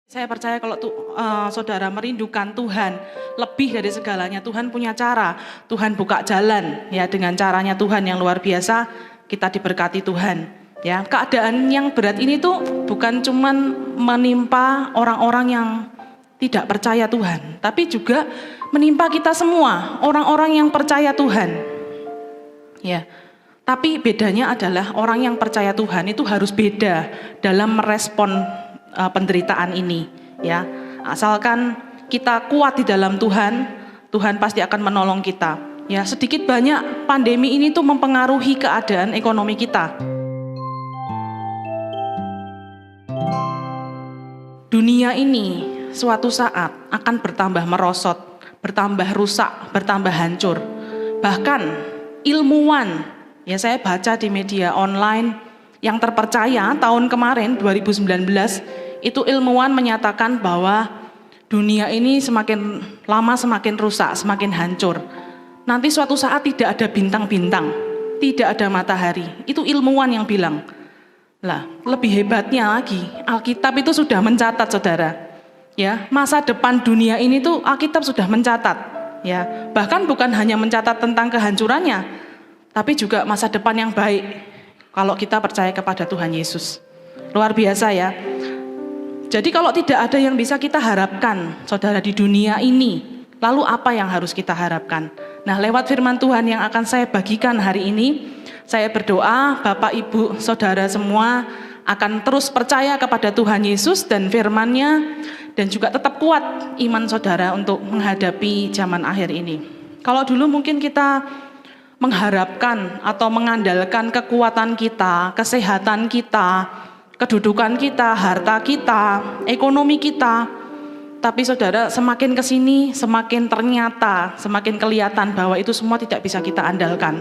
Saya percaya kalau saudara merindukan Tuhan lebih dari segalanya, Tuhan punya cara, Tuhan buka jalan ya dengan caranya Tuhan yang luar biasa, kita diberkati Tuhan. Ya, keadaan yang berat ini tuh bukan cuman menimpa orang-orang yang tidak percaya Tuhan, tapi juga menimpa kita semua, orang-orang yang percaya Tuhan. Ya. Tapi bedanya adalah orang yang percaya Tuhan itu harus beda dalam merespon penderitaan ini, ya. Asalkan kita kuat di dalam Tuhan, Tuhan pasti akan menolong kita. Ya, sedikit banyak pandemi ini tuh mempengaruhi keadaan ekonomi kita. Dunia ini suatu saat akan bertambah merosot, bertambah rusak, bertambah hancur. Bahkan ilmuwan, ya saya baca di media online yang terpercaya tahun kemarin 2019 itu ilmuwan menyatakan bahwa dunia ini semakin lama semakin rusak, semakin hancur. Nanti suatu saat tidak ada bintang-bintang, tidak ada matahari. Itu ilmuwan yang bilang. Lah, lebih hebatnya lagi, Alkitab itu sudah mencatat, Saudara. Ya, masa depan dunia ini tuh Alkitab sudah mencatat. Ya, bahkan bukan hanya mencatat tentang kehancurannya, tapi juga masa depan yang baik. Kalau kita percaya kepada Tuhan Yesus. Luar biasa ya. Jadi kalau tidak ada yang bisa kita harapkan, saudara, di dunia ini, lalu apa yang harus kita harapkan? Nah, lewat firman Tuhan yang akan saya bagikan hari ini, saya berdoa Bapak, Ibu, Saudara semua akan terus percaya kepada Tuhan Yesus dan firman-Nya, dan juga tetap kuat iman saudara untuk menghadapi zaman akhir ini. Kalau dulu mungkin kita mengharapkan atau mengandalkan kekuatan kita, kesehatan kita, kedudukan kita, harta kita, ekonomi kita. Tapi saudara, semakin kesini, semakin ternyata, semakin kelihatan bahwa itu semua tidak bisa kita andalkan.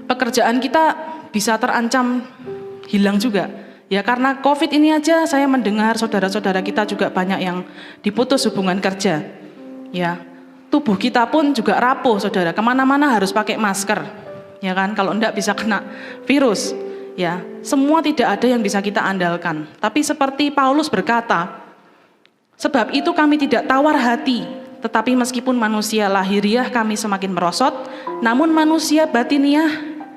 Pekerjaan kita bisa terancam hilang juga. Ya karena COVID ini aja saya mendengar saudara-saudara kita juga banyak yang diputus hubungan kerja. Ya. Tubuh kita pun juga rapuh, saudara. Kemana-mana harus pakai masker, ya kan? Kalau enggak bisa kena virus, ya. Semua tidak ada yang bisa kita andalkan. Tapi seperti Paulus berkata, sebab itu kami tidak tawar hati, tetapi meskipun manusia lahiriah kami semakin merosot, namun manusia batiniah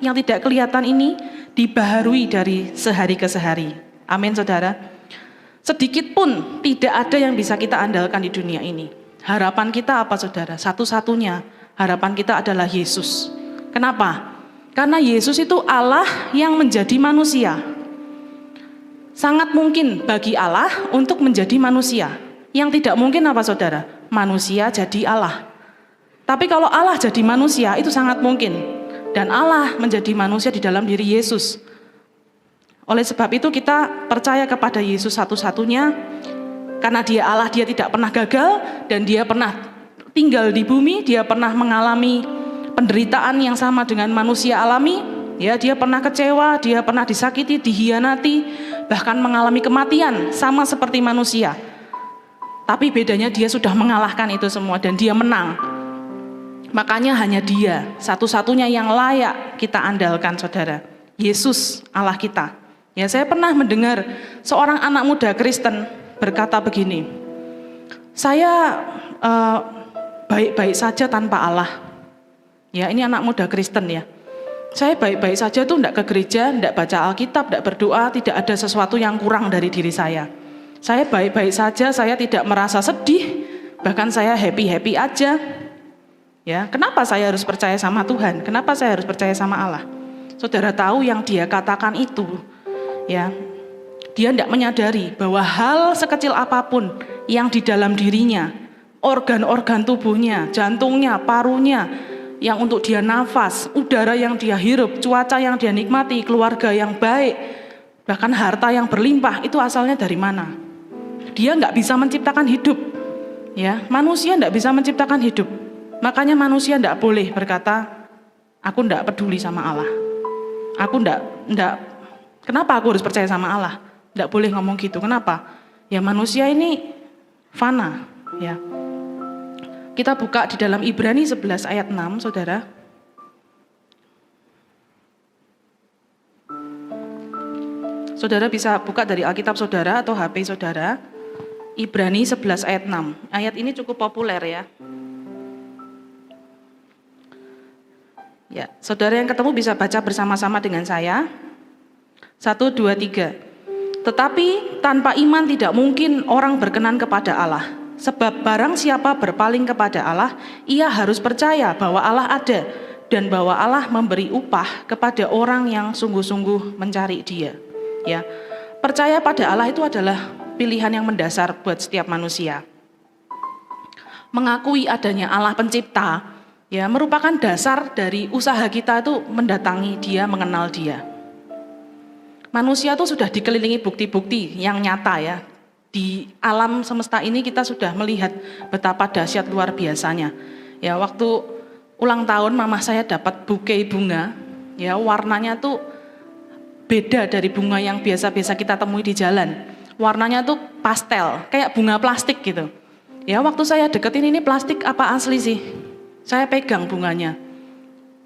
yang tidak kelihatan ini dibaharui dari sehari ke sehari. Amin, saudara. Sedikit pun tidak ada yang bisa kita andalkan di dunia ini. Harapan kita apa, saudara? Satu-satunya harapan kita adalah Yesus. Kenapa? Karena Yesus itu Allah yang menjadi manusia. Sangat mungkin bagi Allah untuk menjadi manusia. Yang tidak mungkin apa, saudara? Manusia jadi Allah. Tapi kalau Allah jadi manusia itu sangat mungkin. Dan Allah menjadi manusia di dalam diri Yesus. Oleh sebab itu kita percaya kepada Yesus satu-satunya. Karena dia Allah, dia tidak pernah gagal dan dia pernah tinggal di bumi, dia pernah mengalami penderitaan yang sama dengan manusia alami. Ya, dia pernah kecewa, dia pernah disakiti, dihianati, bahkan mengalami kematian sama seperti manusia. Tapi bedanya dia sudah mengalahkan itu semua dan dia menang. Makanya hanya dia satu-satunya yang layak kita andalkan, saudara. Yesus Allah kita. Ya, saya pernah mendengar seorang anak muda Kristen berkata begini, saya baik-baik saja tanpa Allah. Ya, ini anak muda Kristen ya. Saya baik-baik saja tuh enggak ke gereja, enggak baca Alkitab, enggak berdoa, tidak ada sesuatu yang kurang dari diri saya. Saya baik-baik saja, saya tidak merasa sedih, bahkan saya happy-happy aja. Ya, kenapa saya harus percaya sama Tuhan? Kenapa saya harus percaya sama Allah? Saudara tahu yang dia katakan itu, ya. Dia tidak menyadari bahwa hal sekecil apapun yang di dalam dirinya, organ-organ tubuhnya, jantungnya, parunya, yang untuk dia nafas, udara yang dia hirup, cuaca yang dia nikmati, keluarga yang baik, bahkan harta yang berlimpah, itu asalnya dari mana? Dia nggak bisa menciptakan hidup. Ya, manusia nggak bisa menciptakan hidup. Makanya manusia nggak boleh berkata, aku nggak peduli sama Allah. Aku nggak, kenapa aku harus percaya sama Allah? Tidak boleh ngomong gitu. Kenapa? Ya manusia ini fana. Ya. Kita buka di dalam Ibrani 11 ayat 6, saudara. Saudara bisa buka dari Alkitab saudara atau HP saudara. Ibrani 11 ayat 6. Ayat ini cukup populer ya. Ya, saudara yang ketemu bisa baca bersama-sama dengan saya. 1, 2, 3. Tetapi tanpa iman tidak mungkin orang berkenan kepada Allah. Sebab barang siapa berpaling kepada Allah, ia harus percaya bahwa Allah ada dan bahwa Allah memberi upah kepada orang yang sungguh-sungguh mencari Dia. Ya, percaya pada Allah itu adalah pilihan yang mendasar buat setiap manusia. Mengakui adanya Allah pencipta, ya merupakan dasar dari usaha kita itu mendatangi Dia, mengenal Dia. Manusia itu sudah dikelilingi bukti-bukti yang nyata ya. Di alam semesta ini kita sudah melihat betapa dahsyat luar biasanya. Ya, waktu ulang tahun mama saya dapat bouquet bunga, ya warnanya tuh beda dari bunga yang biasa-biasa kita temui di jalan. Warnanya tuh pastel, kayak bunga plastik gitu. Ya, waktu saya deketin ini plastik apa asli sih? Saya pegang bunganya.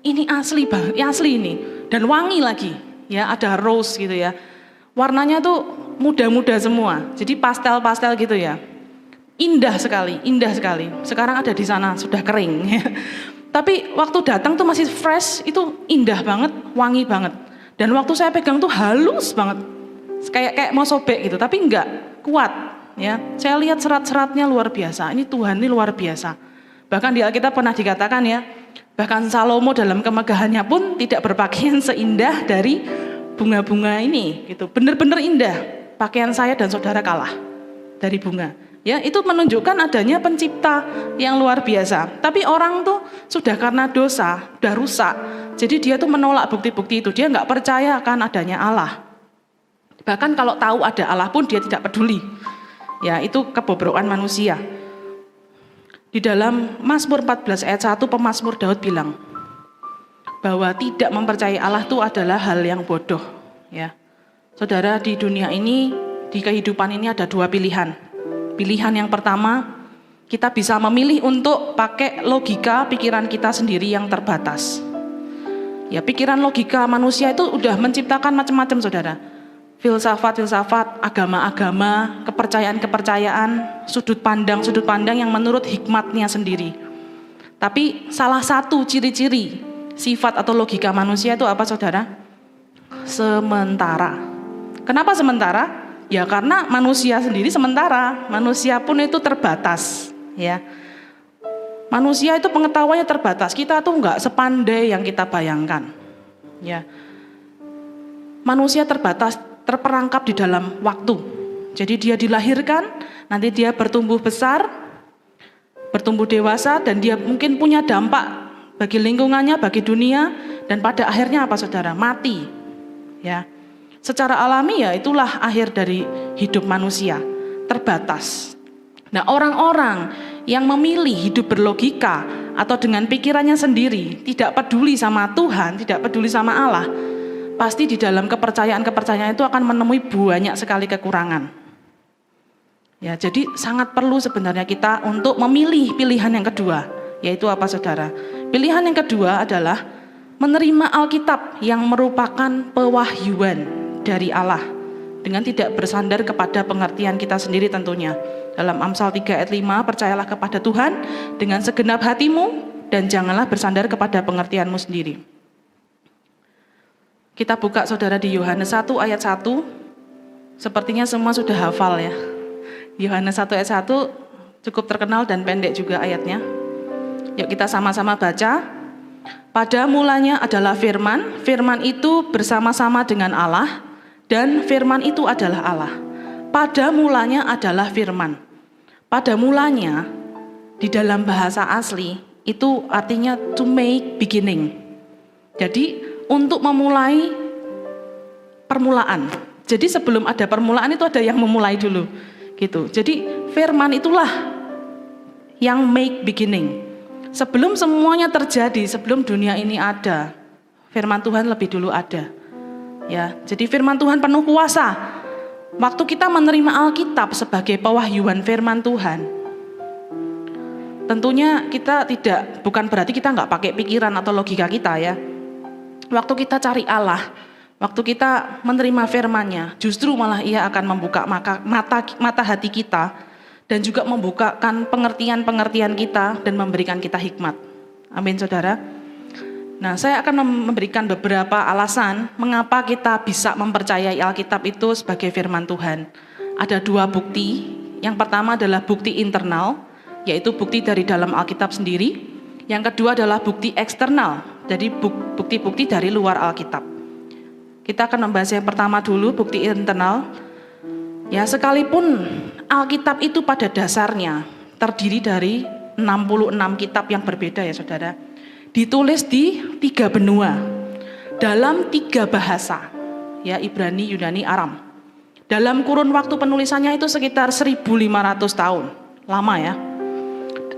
Ini asli banget, asli ini dan wangi lagi. Ya, ada rose gitu ya. Warnanya tuh muda-muda semua, jadi pastel-pastel gitu ya. Indah sekali, indah sekali. Sekarang ada di sana, sudah kering. Tapi waktu datang tuh masih fresh, itu indah banget, wangi banget. Dan waktu saya pegang tuh halus banget, kayak mau sobek gitu, tapi enggak, kuat. Ya, saya lihat serat-seratnya luar biasa. Ini Tuhan ini luar biasa. Bahkan di Alkitab pernah dikatakan ya, bahkan Salomo dalam kemegahannya pun tidak berpakaian seindah dari bunga-bunga ini gitu. Benar-benar indah. Pakaian saya dan saudara kalah dari bunga. Ya, itu menunjukkan adanya pencipta yang luar biasa. Tapi orang tuh sudah karena dosa, udah rusak. Jadi dia tuh menolak bukti-bukti itu. Dia nggak percaya akan adanya Allah. Bahkan kalau tahu ada Allah pun dia tidak peduli. Ya, itu kebobrokan manusia. Di dalam Mazmur 14 ayat 1 pemazmur Daud bilang bahwa tidak mempercayai Allah itu adalah hal yang bodoh. Ya, saudara, di dunia ini, di kehidupan ini ada dua pilihan. Pilihan yang pertama, kita bisa memilih untuk pakai logika pikiran kita sendiri yang terbatas. Ya, pikiran logika manusia itu udah menciptakan macam-macam, saudara. Filsafat-filsafat, agama-agama, kepercayaan-kepercayaan, sudut pandang yang menurut hikmatnya sendiri. Tapi salah satu ciri-ciri sifat atau logika manusia itu apa, saudara? Sementara. Kenapa sementara? Ya karena manusia sendiri sementara. Manusia pun itu terbatas. Ya, manusia itu pengetahuannya terbatas. Kita tuh nggak sepandai yang kita bayangkan. Ya, manusia terbatas, terperangkap di dalam waktu. Jadi dia dilahirkan, nanti dia bertumbuh besar, bertumbuh dewasa, dan dia mungkin punya dampak bagi lingkungannya, bagi dunia, dan pada akhirnya apa, saudara? Mati. Ya, secara alami ya itulah akhir dari hidup manusia, terbatas. Nah, orang-orang yang memilih hidup berlogika atau dengan pikirannya sendiri, tidak peduli sama Tuhan, tidak peduli sama Allah, pasti di dalam kepercayaan-kepercayaan itu akan menemui banyak sekali kekurangan. Ya, jadi sangat perlu sebenarnya kita untuk memilih pilihan yang kedua, yaitu apa, saudara? Pilihan yang kedua adalah menerima Alkitab yang merupakan pewahyuan dari Allah dengan tidak bersandar kepada pengertian kita sendiri tentunya. Dalam Amsal 3 ayat 5, percayalah kepada Tuhan dengan segenap hatimu dan janganlah bersandar kepada pengertianmu sendiri. Kita buka, saudara, di Yohanes 1 ayat 1. Sepertinya semua sudah hafal ya. Yohanes 1 ayat 1 cukup terkenal dan pendek juga ayatnya. Yuk kita sama-sama baca. Pada mulanya adalah firman, firman itu bersama-sama dengan Allah, dan firman itu adalah Allah. Pada mulanya adalah firman. Pada mulanya di dalam bahasa asli itu artinya to make beginning. Jadi untuk memulai permulaan. Jadi sebelum ada permulaan itu ada yang memulai dulu. Gitu. Jadi firman itulah yang make beginning. Sebelum semuanya terjadi, sebelum dunia ini ada, firman Tuhan lebih dulu ada. Ya, jadi firman Tuhan penuh kuasa. Waktu kita menerima Alkitab sebagai pewahyuan firman Tuhan, tentunya kita bukan berarti kita nggak pakai pikiran atau logika kita ya. Waktu kita cari Allah, Waktu kita menerima firman-Nya, justru malah Ia akan membuka mata hati kita dan juga membukakan pengertian-pengertian kita dan memberikan kita hikmat. Amin, saudara. Nah, saya akan memberikan beberapa alasan mengapa kita bisa mempercayai Alkitab itu sebagai firman Tuhan. Ada 2 bukti. Yang pertama adalah bukti internal, yaitu bukti dari dalam Alkitab sendiri. Yang kedua adalah bukti eksternal, jadi bukti-bukti dari luar Alkitab. Kita akan membahas yang pertama dulu, bukti internal. Ya, sekalipun Alkitab itu pada dasarnya terdiri dari 66 kitab yang berbeda ya saudara. Ditulis di 3 benua, dalam 3 bahasa, ya Ibrani, Yunani, Aram. Dalam kurun waktu penulisannya itu sekitar 1500 tahun, lama ya.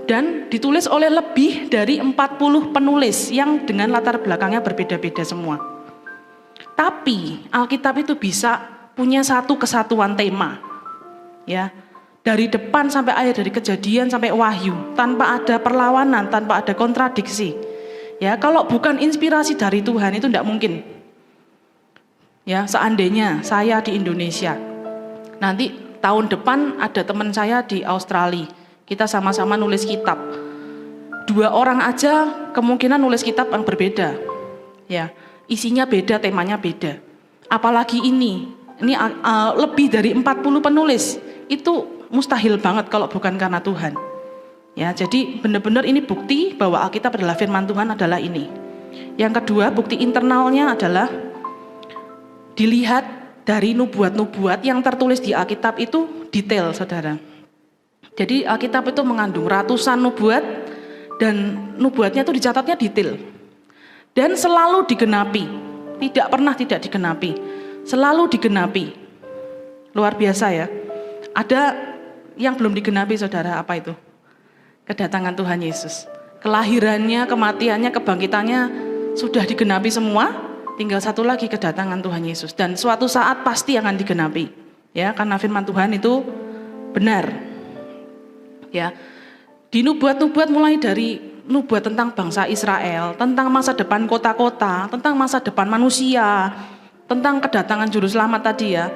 Dan ditulis oleh lebih dari 40 penulis yang dengan latar belakangnya berbeda-beda semua. Tapi Alkitab itu bisa punya satu kesatuan tema, ya, dari depan sampai akhir, dari Kejadian sampai Wahyu, tanpa ada perlawanan, tanpa ada kontradiksi. Ya, kalau bukan inspirasi dari Tuhan itu tidak mungkin. Ya, seandainya saya di Indonesia, nanti tahun depan ada teman saya di Australia, kita sama-sama nulis kitab. 2 orang aja kemungkinan nulis kitab yang berbeda, ya. Isinya beda, temanya beda. Apalagi ini lebih dari 40 penulis. Itu mustahil banget kalau bukan karena Tuhan. Ya, jadi benar-benar ini bukti bahwa Alkitab adalah firman Tuhan adalah ini. Yang kedua, bukti internalnya adalah dilihat dari nubuat-nubuat yang tertulis di Alkitab itu detail, saudara. Jadi Alkitab itu mengandung ratusan nubuat dan nubuatnya itu dicatatnya detail. Dan selalu digenapi, tidak pernah tidak digenapi, selalu digenapi. Luar biasa ya. Ada yang belum digenapi saudara, apa itu? Kedatangan Tuhan Yesus. Kelahirannya, kematiannya, kebangkitannya sudah digenapi semua, tinggal satu lagi kedatangan Tuhan Yesus. Dan suatu saat pasti akan digenapi. Ya, karena firman Tuhan itu benar. Ya. Di nubuat-nubuat mulai dari nubuat tentang bangsa Israel, tentang masa depan kota-kota, tentang masa depan manusia, tentang kedatangan juru selamat tadi ya,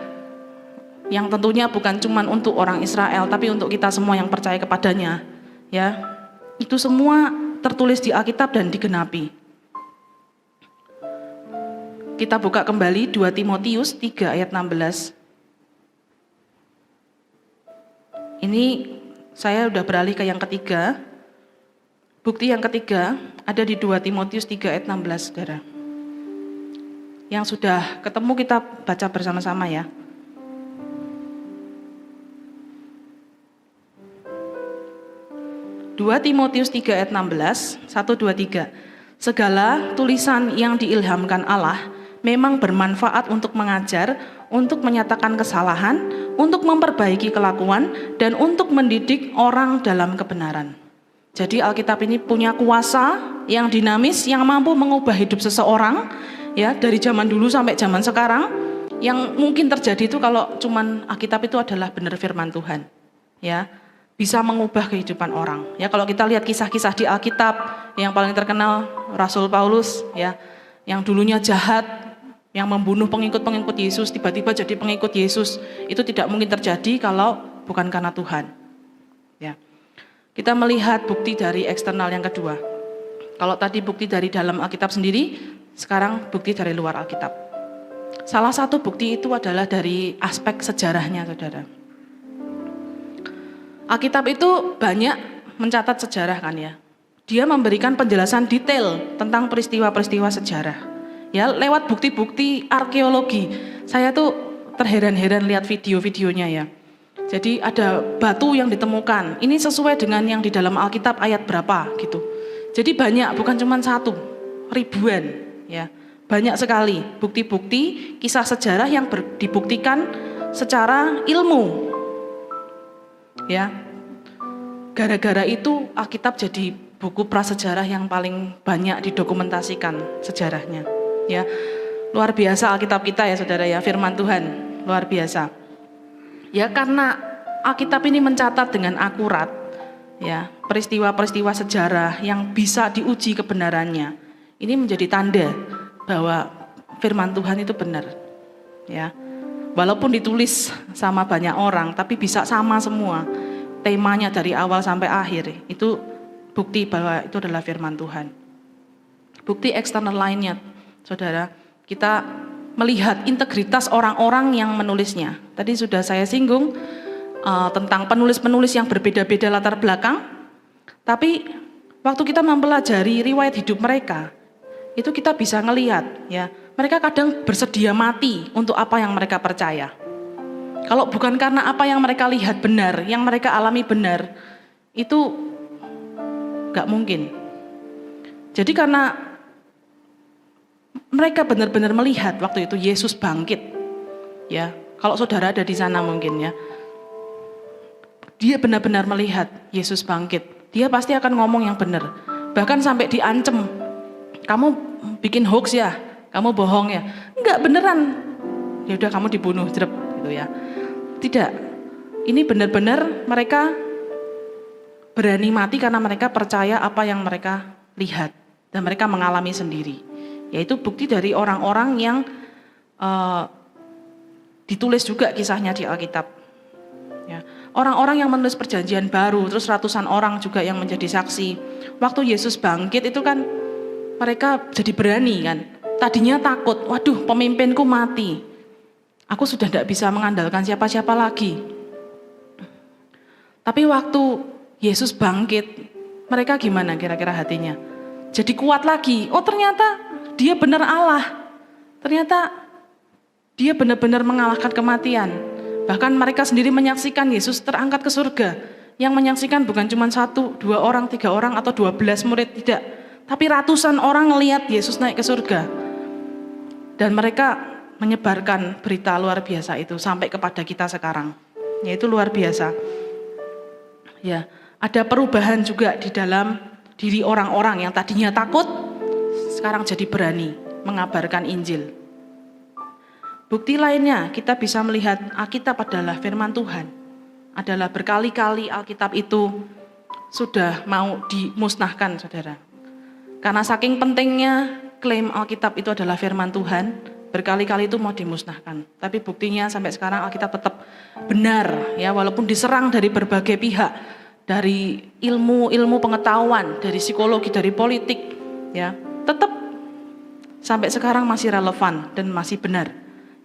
yang tentunya bukan cuma untuk orang Israel, tapi untuk kita semua yang percaya kepadanya, ya, itu semua tertulis di Alkitab dan digenapi. Kita buka kembali 2 Timotius 3 ayat 16. Ini saya udah beralih ke yang ketiga. Bukti yang ketiga ada di 2 Timotius 3 ayat 16, saudara. Yang sudah ketemu kita baca bersama-sama ya. Dua Timotius 3 ayat 16, 1, 2, 3. Segala tulisan yang diilhamkan Allah memang bermanfaat untuk mengajar, untuk menyatakan kesalahan, untuk memperbaiki kelakuan, dan untuk mendidik orang dalam kebenaran. Jadi Alkitab ini punya kuasa yang dinamis, yang mampu mengubah hidup seseorang, ya, dari zaman dulu sampai zaman sekarang. Yang mungkin terjadi itu kalau cuman Alkitab itu adalah benar firman Tuhan, ya, bisa mengubah kehidupan orang. Ya, kalau kita lihat kisah-kisah di Alkitab, yang paling terkenal Rasul Paulus, ya, yang dulunya jahat, yang membunuh pengikut-pengikut Yesus, tiba-tiba jadi pengikut Yesus, itu tidak mungkin terjadi kalau bukan karena Tuhan. Ya. Kita melihat bukti dari eksternal yang kedua. Kalau tadi bukti dari dalam Alkitab sendiri, sekarang bukti dari luar Alkitab. Salah satu bukti itu adalah dari aspek sejarahnya, saudara. Alkitab itu banyak mencatat sejarah kan ya. Dia memberikan penjelasan detail tentang peristiwa-peristiwa sejarah. Ya, lewat bukti-bukti arkeologi. Saya tuh terheran-heran lihat video-videonya ya. Jadi ada batu yang ditemukan, ini sesuai dengan yang di dalam Alkitab ayat berapa gitu. Jadi banyak, bukan cuma 1, ribuan ya. Banyak sekali bukti-bukti kisah sejarah yang dibuktikan secara ilmu. Ya. Gara-gara itu Alkitab jadi buku prasejarah yang paling banyak didokumentasikan sejarahnya. Ya. Luar biasa Alkitab kita ya saudara ya, firman Tuhan, luar biasa. Ya, karena Alkitab ini mencatat dengan akurat ya peristiwa-peristiwa sejarah yang bisa diuji kebenarannya. Ini menjadi tanda bahwa firman Tuhan itu benar. Ya. Walaupun ditulis sama banyak orang, tapi bisa sama semua. Temanya dari awal sampai akhir, itu bukti bahwa itu adalah firman Tuhan. Bukti eksternal lainnya, saudara, kita melihat integritas orang-orang yang menulisnya. Tadi sudah saya singgung tentang penulis-penulis yang berbeda-beda latar belakang, tapi waktu kita mempelajari riwayat hidup mereka, itu kita bisa ngelihat, ya, mereka kadang bersedia mati untuk apa yang mereka percaya. Kalau bukan karena apa yang mereka lihat benar, yang mereka alami benar, itu gak mungkin. Jadi karena mereka benar-benar melihat waktu itu Yesus bangkit, ya. Kalau saudara ada di sana mungkin, ya, dia benar-benar melihat Yesus bangkit. Dia pasti akan ngomong yang benar. Bahkan sampai diancem, kamu bikin hoax ya, kamu bohong ya. Enggak, beneran. Ya udah kamu dibunuh, jerep gitu ya. Tidak. Ini benar-benar mereka berani mati karena mereka percaya apa yang mereka lihat dan mereka mengalami sendiri. Yaitu bukti dari orang-orang yang ditulis juga kisahnya di Alkitab. Ya. Orang-orang yang menulis perjanjian baru, terus ratusan orang juga yang menjadi saksi. Waktu Yesus bangkit itu kan mereka jadi berani kan. Tadinya takut, waduh pemimpinku mati. Aku sudah tidak bisa mengandalkan siapa-siapa lagi. Tapi waktu Yesus bangkit, mereka gimana kira-kira hatinya? Jadi kuat lagi. Oh ternyata dia benar Allah. Ternyata dia benar-benar mengalahkan kematian. Bahkan mereka sendiri menyaksikan Yesus terangkat ke surga. Yang menyaksikan bukan cuma 1, 2 orang, 3 orang, atau 12 murid, tidak. Tapi ratusan orang ngelihat Yesus naik ke surga. Dan mereka menyebarkan berita luar biasa itu sampai kepada kita sekarang. Yaitu luar biasa. Ya, ada perubahan juga di dalam diri orang-orang yang tadinya takut, sekarang jadi berani mengabarkan Injil. Bukti lainnya, kita bisa melihat Alkitab adalah firman Tuhan. Adalah berkali-kali Alkitab itu sudah mau dimusnahkan, saudara. Karena saking pentingnya klaim Alkitab itu adalah firman Tuhan, berkali-kali itu mau dimusnahkan. Tapi buktinya sampai sekarang Alkitab tetap benar, ya, walaupun diserang dari berbagai pihak, dari ilmu pengetahuan, dari psikologi, dari politik, ya, tetap sampai sekarang masih relevan dan masih benar.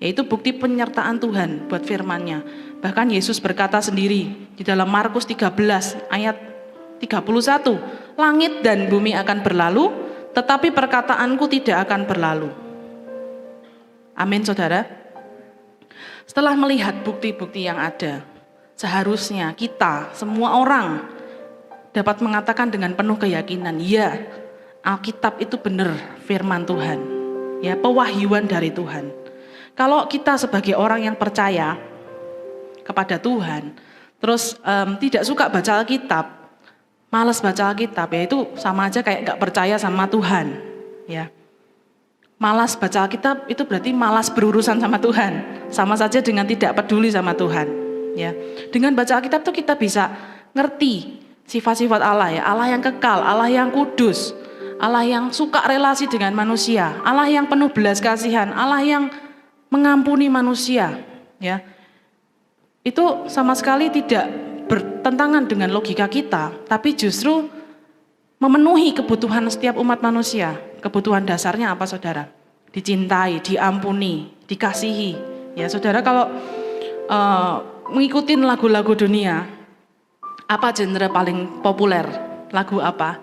Yaitu bukti penyertaan Tuhan buat firman-Nya. Bahkan Yesus berkata sendiri di dalam Markus 13 ayat 31, langit dan bumi akan berlalu, tetapi perkataanku tidak akan berlalu. Amin, saudara. Setelah melihat bukti-bukti yang ada, seharusnya kita, semua orang, dapat mengatakan dengan penuh keyakinan, ya, Alkitab itu benar firman Tuhan, ya, pewahyuan dari Tuhan. Kalau kita sebagai orang yang percaya kepada Tuhan, terus tidak suka baca Alkitab, malas baca Alkitab, ya itu sama aja kayak gak percaya sama Tuhan, ya. Malas baca Alkitab itu berarti malas berurusan sama Tuhan, sama saja dengan tidak peduli sama Tuhan, ya. Dengan baca Alkitab tuh kita bisa ngerti sifat-sifat Allah, ya, Allah yang kekal, Allah yang kudus, Allah yang suka relasi dengan manusia, Allah yang penuh belas kasihan, Allah yang mengampuni manusia, ya. Itu sama sekali tidak bertentangan dengan logika kita, tapi justru memenuhi kebutuhan setiap umat manusia. Kebutuhan dasarnya apa, saudara? Dicintai, diampuni, dikasihi. Ya, saudara, kalau mengikuti lagu-lagu dunia, apa genre paling populer? Lagu apa?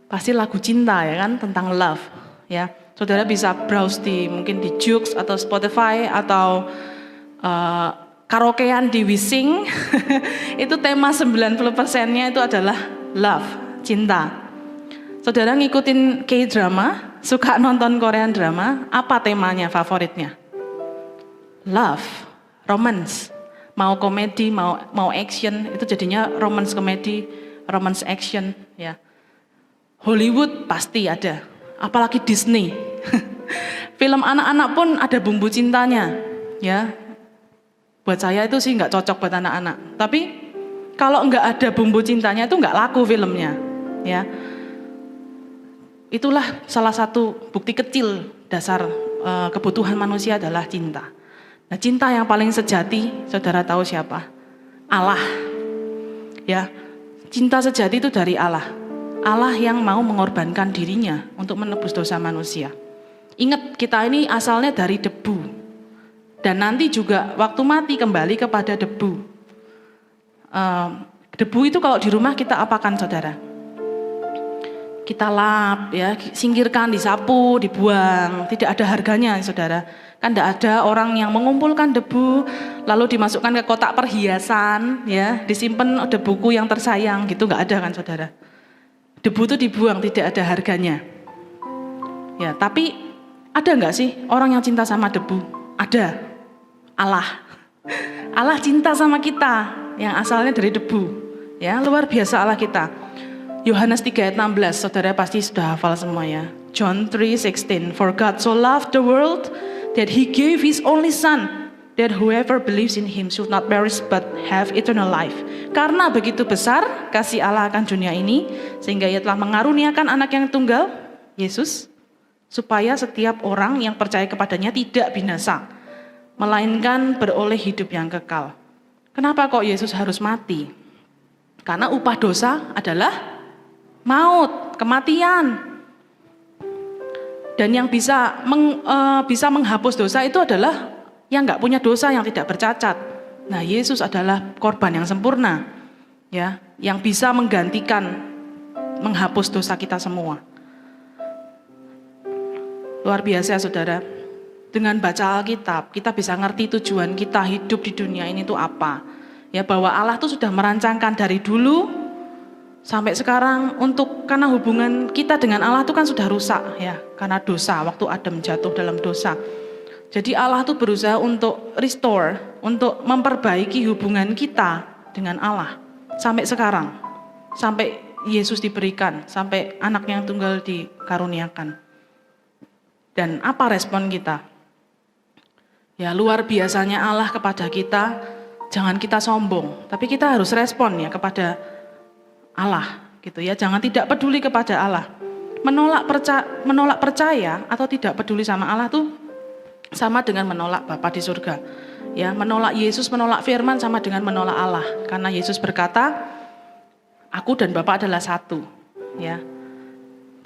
Pasti lagu cinta, ya kan, tentang love, ya. Saudara bisa browse mungkin di Joox atau Spotify atau karaokean di Wising. Itu tema 90%-nya itu adalah love, cinta. Saudara ngikutin K-drama, suka nonton Korean drama, apa temanya favoritnya? Love, romance. Mau komedi, mau action, itu jadinya romance komedi, romance action, ya. Hollywood pasti ada, apalagi Disney. Film anak-anak pun ada bumbu cintanya, ya. Buat saya itu sih nggak cocok buat anak-anak. Tapi kalau nggak ada bumbu cintanya itu nggak laku filmnya, ya. Itulah salah satu bukti kecil dasar kebutuhan manusia adalah cinta. Nah, cinta yang paling sejati, saudara tahu siapa? Allah. Ya, cinta sejati itu dari Allah. Allah yang mau mengorbankan dirinya untuk menebus dosa manusia. Ingat, kita ini asalnya dari debu. Dan nanti juga waktu mati kembali kepada debu. Debu itu kalau di rumah kita apakan, saudara? Kita lap, ya, singkirkan, disapu, dibuang. Tidak ada harganya, saudara. Kan tidak ada orang yang mengumpulkan debu lalu dimasukkan ke kotak perhiasan, ya, disimpan debuku yang tersayang, gitu nggak ada kan, saudara. Debu itu dibuang, tidak ada harganya. Ya, tapi ada nggak sih orang yang cinta sama debu? Ada. Allah. Allah cinta sama kita yang asalnya dari debu. Ya, luar biasa Allah kita. Yohanes 3 ayat 16, saudara pasti sudah hafal semua ya. John 3:16, for God so loved the world that he gave his only son, that whoever believes in him should not perish but have eternal life. Karena begitu besar kasih Allah akan dunia ini, sehingga ia telah mengaruniakan anak yang tunggal, Yesus, supaya setiap orang yang percaya kepadanya tidak binasa, melainkan beroleh hidup yang kekal. Kenapa kok Yesus harus mati? Karena upah dosa adalah maut, kematian. Dan yang bisa menghapus dosa itu adalah yang nggak punya dosa, yang tidak bercacat. Nah, Yesus adalah korban yang sempurna, ya, yang bisa menggantikan, menghapus dosa kita semua. Luar biasa, saudara. Dengan baca Alkitab, kita bisa ngerti tujuan kita hidup di dunia ini itu apa. Ya, bahwa Allah tuh sudah merancangkan dari dulu sampai sekarang karena hubungan kita dengan Allah itu kan sudah rusak, ya, karena dosa, waktu Adam jatuh dalam dosa. Jadi Allah tuh berusaha untuk restore, untuk memperbaiki hubungan kita dengan Allah sampai sekarang, sampai Yesus diberikan, sampai anak yang tunggal dikaruniakan. Dan apa respon kita? Ya, luar biasanya Allah kepada kita. Jangan kita sombong, tapi kita harus respon ya kepada Allah, gitu ya. Jangan tidak peduli kepada Allah. Menolak percaya atau tidak peduli sama Allah tuh sama dengan menolak Bapa di surga. Ya, menolak Yesus, menolak firman sama dengan menolak Allah. Karena Yesus berkata, aku dan Bapa adalah satu, ya.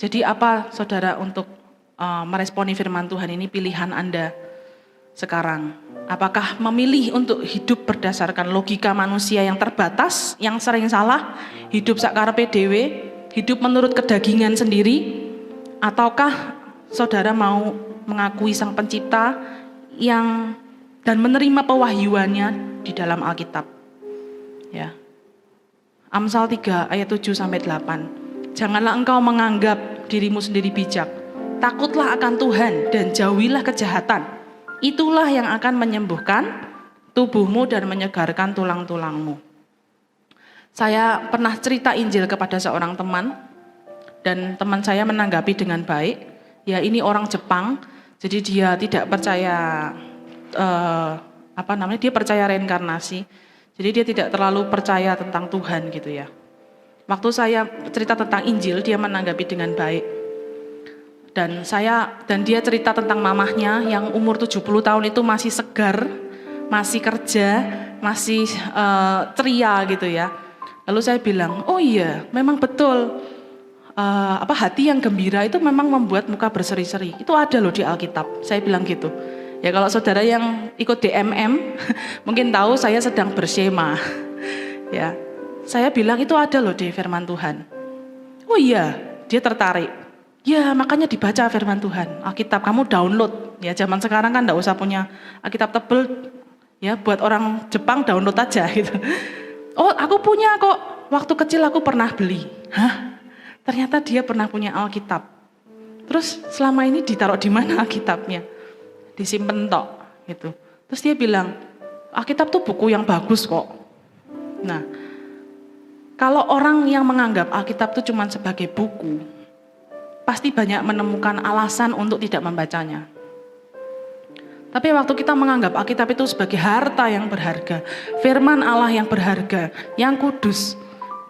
Jadi apa, saudara, untuk meresponi firman Tuhan ini, pilihan Anda sekarang? Apakah memilih untuk hidup berdasarkan logika manusia yang terbatas, yang sering salah, hidup sakarepe dhewe, hidup menurut kedagingan sendiri, ataukah saudara mau mengakui Sang Pencipta dan menerima pewahyuannya di dalam Alkitab? Ya. Amsal 3 ayat 7 sampai 8. Janganlah engkau menganggap dirimu sendiri bijak. Takutlah akan Tuhan dan jauhilah kejahatan. Itulah yang akan menyembuhkan tubuhmu dan menyegarkan tulang-tulangmu. Saya pernah cerita Injil kepada seorang teman, dan teman saya menanggapi dengan baik. Ya, ini orang Jepang, jadi dia tidak percaya dia percaya reinkarnasi. Jadi dia tidak terlalu percaya tentang Tuhan, gitu ya. Waktu saya cerita tentang Injil, dia menanggapi dengan baik. Dan dia cerita tentang mamahnya yang umur 70 tahun itu masih segar, masih kerja, masih ceria, gitu ya. Lalu saya bilang, oh iya, memang betul. Hati yang gembira itu memang membuat muka berseri-seri. Itu ada loh di Alkitab. Saya bilang gitu. Ya, kalau saudara yang ikut DMM mungkin tahu saya sedang bersyema. Ya, saya bilang itu ada loh di firman Tuhan. Oh iya, dia tertarik. Ya, makanya dibaca firman Tuhan, Alkitab, kamu download. Ya, zaman sekarang kan enggak usah punya Alkitab tebel. Ya, buat orang Jepang download aja gitu. Oh, aku punya kok. Waktu kecil aku pernah beli. Hah? Ternyata dia pernah punya Alkitab. Terus selama ini ditaruh di mana Alkitabnya? Disimpen tok gitu. Terus dia bilang, Alkitab tuh buku yang bagus kok. Nah, kalau orang yang menganggap Alkitab itu cuma sebagai buku, pasti banyak menemukan alasan untuk tidak membacanya. Tapi waktu kita menganggap Alkitab itu sebagai harta yang berharga, firman Allah yang berharga, yang kudus,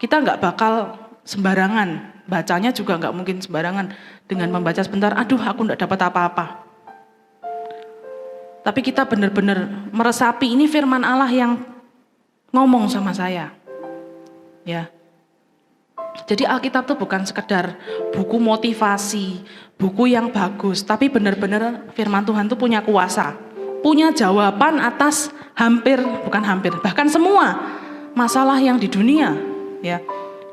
kita nggak bakal sembarangan. Bacanya juga nggak mungkin sembarangan dengan membaca sebentar, aduh aku nggak dapat apa-apa. Tapi kita benar-benar meresapi ini firman Allah yang ngomong sama saya. Ya. Jadi Alkitab itu bukan sekedar buku motivasi, buku yang bagus, tapi benar-benar firman Tuhan itu punya kuasa, punya jawaban atas bahkan semua masalah yang di dunia. Ya,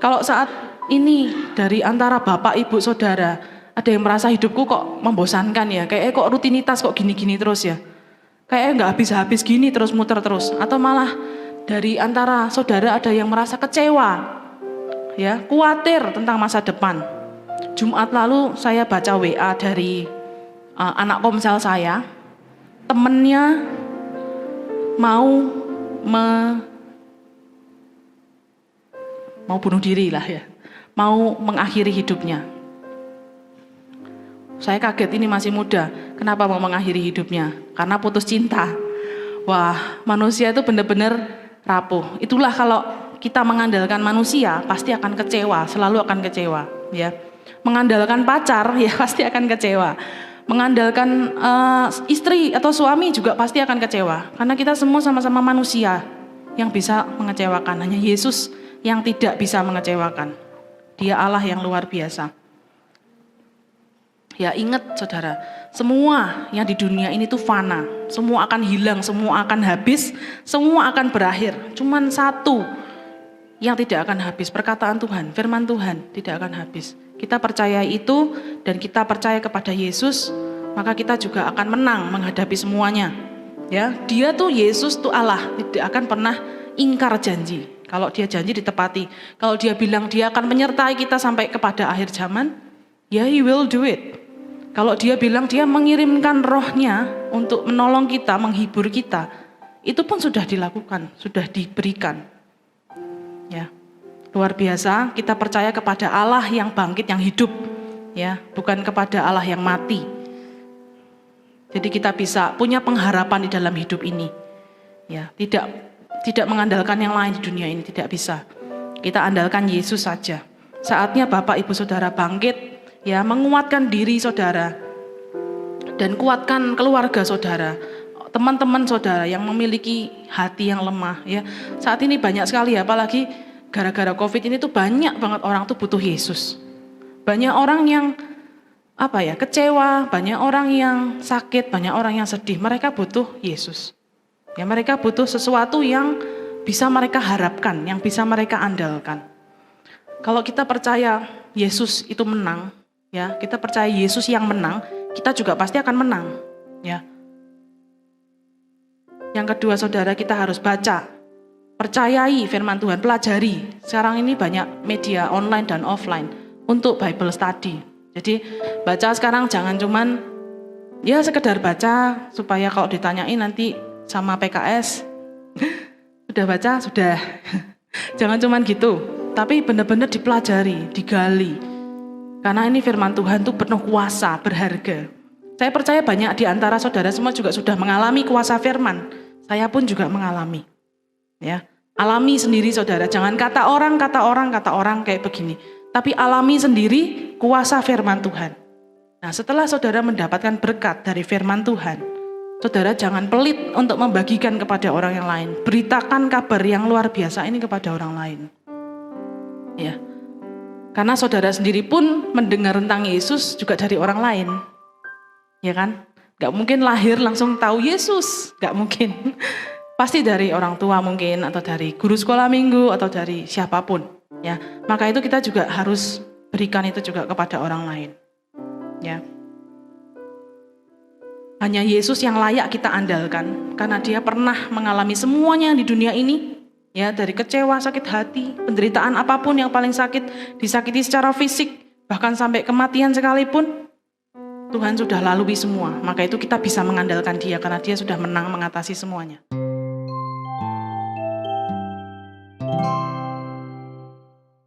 kalau saat ini dari antara bapak, ibu, saudara, ada yang merasa hidupku kok membosankan ya, kayak kok rutinitas kok gini-gini terus ya, kayak nggak habis-habis gini terus muter terus, atau malah dari antara saudara ada yang merasa kecewa. Ya, khawatir tentang masa depan. Jumat lalu saya baca WA dari anak komsel saya, temennya mau bunuh diri lah ya, mau mengakhiri hidupnya. Saya kaget, ini masih muda, kenapa mau mengakhiri hidupnya? Karena putus cinta. Wah, manusia itu benar-benar rapuh. Itulah kalau kita mengandalkan manusia pasti akan kecewa, selalu akan kecewa, ya. Mengandalkan pacar ya pasti akan kecewa. Mengandalkan istri atau suami juga pasti akan kecewa. Karena kita semua sama-sama manusia yang bisa mengecewakan. Hanya Yesus yang tidak bisa mengecewakan. Dia Allah yang luar biasa. Ya, ingat saudara, semua yang di dunia ini tuh fana. Semua akan hilang, semua akan habis, semua akan berakhir. Cuman satu yang tidak akan habis, perkataan Tuhan, firman Tuhan tidak akan habis. Kita percaya itu dan kita percaya kepada Yesus, maka kita juga akan menang menghadapi semuanya. Ya, Dia tuh Yesus tuh Allah, tidak akan pernah ingkar janji. Kalau Dia janji ditepati. Kalau Dia bilang Dia akan menyertai kita sampai kepada akhir zaman, ya He will do it. Kalau Dia bilang Dia mengirimkan rohnya untuk menolong kita, menghibur kita, itu pun sudah dilakukan, sudah diberikan. Ya, luar biasa. Kita percaya kepada Allah yang bangkit, yang hidup, ya, bukan kepada Allah yang mati. Jadi kita bisa punya pengharapan di dalam hidup ini, ya, tidak mengandalkan yang lain di dunia ini, tidak bisa. Kita andalkan Yesus saja. Saatnya Bapak Ibu Saudara bangkit, ya, menguatkan diri saudara dan kuatkan keluarga saudara. Teman-teman saudara yang memiliki hati yang lemah, ya. Saat ini banyak sekali, apalagi gara-gara COVID ini tuh banyak banget orang tuh butuh Yesus. Banyak orang yang kecewa, banyak orang yang sakit, banyak orang yang sedih. Mereka butuh Yesus. Ya, mereka butuh sesuatu yang bisa mereka harapkan, yang bisa mereka andalkan. Kalau kita percaya Yesus itu menang, ya, kita percaya Yesus yang menang, kita juga pasti akan menang, ya. Yang kedua saudara, kita harus baca, percayai firman Tuhan, pelajari. Sekarang ini banyak media online dan offline untuk Bible study. Jadi baca sekarang jangan cuman ya sekedar baca supaya kalau ditanyain nanti sama PKS, sudah baca, sudah. Jangan cuman gitu, tapi benar-benar dipelajari, digali. Karena ini firman Tuhan tuh penuh kuasa, berharga. Saya percaya banyak di antara saudara semua juga sudah mengalami kuasa firman. Saya pun juga mengalami, ya. Alami sendiri saudara, jangan kata orang kayak begini. Tapi alami sendiri kuasa firman Tuhan. Nah, setelah saudara mendapatkan berkat dari firman Tuhan, saudara jangan pelit untuk membagikan kepada orang yang lain. Beritakan kabar yang luar biasa ini kepada orang lain. Ya. Karena saudara sendiri pun mendengar tentang Yesus juga dari orang lain. Ya kan? Gak mungkin lahir langsung tahu Yesus, gak mungkin. Pasti dari orang tua mungkin, atau dari guru sekolah minggu, atau dari siapapun. Ya, maka itu kita juga harus berikan itu juga kepada orang lain. Ya, hanya Yesus yang layak kita andalkan, karena Dia pernah mengalami semuanya di dunia ini. Ya, dari kecewa, sakit hati, penderitaan apapun yang paling sakit, disakiti secara fisik, bahkan sampai kematian sekalipun, Tuhan sudah lalui semua. Maka itu kita bisa mengandalkan Dia, karena Dia sudah menang mengatasi semuanya.